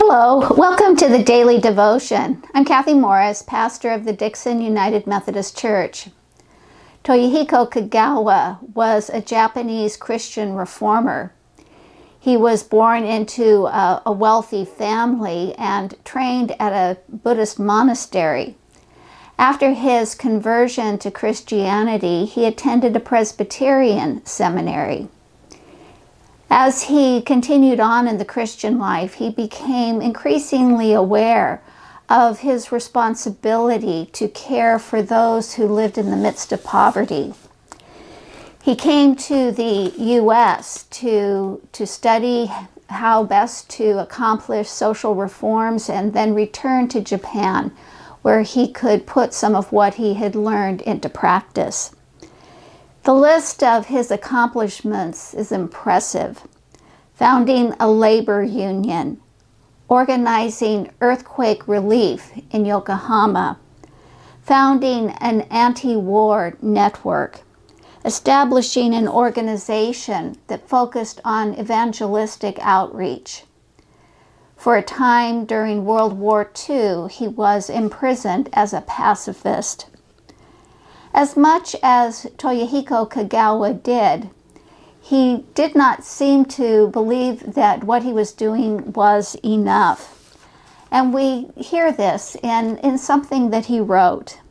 Hello, welcome to the Daily Devotion. I'm Kathy Morris, pastor of the Dixon United Methodist Church. Toyohiko Kagawa was a Japanese Christian reformer. He was born into a wealthy family and trained at a Buddhist monastery. After his conversion to Christianity, he attended a Presbyterian seminary. As he continued on in the Christian life, he became increasingly aware of his responsibility to care for those who lived in the midst of poverty. He came to the U.S. to study how best to accomplish social reforms and then returned to Japan, where he could put some of what he had learned into practice. The list of his accomplishments is impressive. Founding a labor union, organizing earthquake relief in Yokohama, founding an anti-war network, establishing an organization that focused on evangelistic outreach. For a time during World War II, he was imprisoned as a pacifist. As much as Toyohiko Kagawa did, he did not seem to believe that what he was doing was enough. And we hear this in something that he wrote.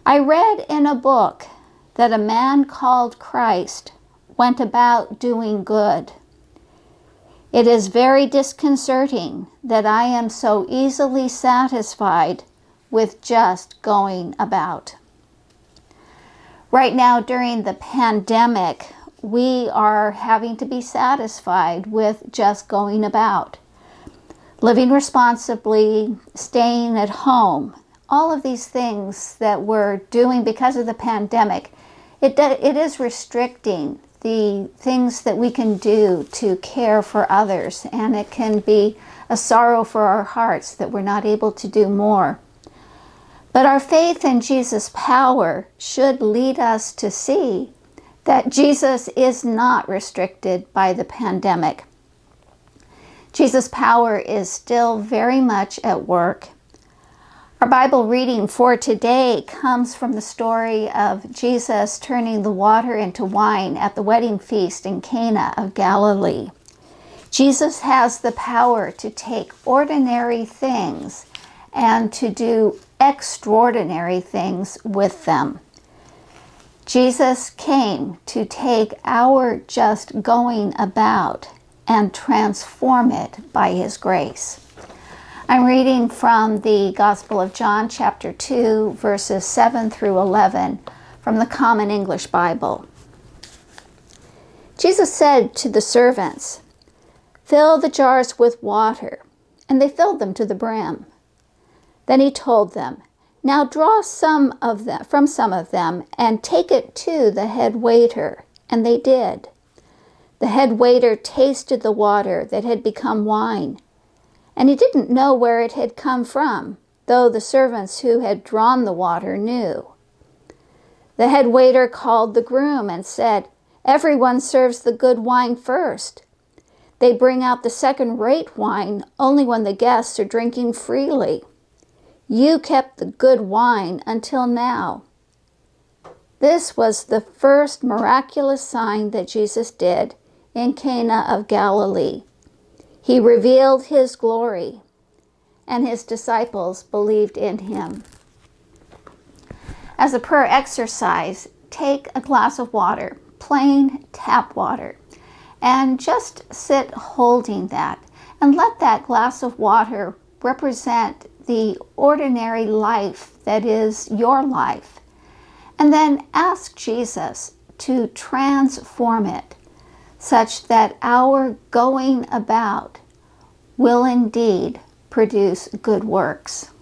I read in a book that a man called Christ went about doing good. It is very disconcerting that I am so easily satisfied with just going about. Right now, during the pandemic, we are having to be satisfied with just going about. Living responsibly, staying at home, all of these things that we're doing because of the pandemic, it is restricting the things that we can do to care for others, and it can be a sorrow for our hearts that we're not able to do more. But our faith in Jesus' power should lead us to see that Jesus is not restricted by the pandemic. Jesus' power is still very much at work. Our Bible reading for today comes from the story of Jesus turning the water into wine at the wedding feast in Cana of Galilee. Jesus has the power to take ordinary things and to do extraordinary things with them. Jesus came to take our just going about and transform it by his grace. I'm reading from the Gospel of John, chapter 2, verses 7 through 11 from the Common English Bible. Jesus said to the servants, "Fill the jars with water," and they filled them to the brim. Then he told them, "Now draw some of them and take it to the head waiter." And they did. The head waiter tasted the water that had become wine, and he didn't know where it had come from, though the servants who had drawn the water knew. The head waiter called the groom and said, "Everyone serves the good wine first. They bring out the second-rate wine only when the guests are drinking freely. You kept the good wine until now." This was the first miraculous sign that Jesus did in Cana of Galilee. He revealed his glory, and his disciples believed in him. As a prayer exercise, take a glass of water, plain tap water, and just sit holding that, and let that glass of water represent the ordinary life that is your life. And then ask Jesus to transform it such that our going about will indeed produce good works.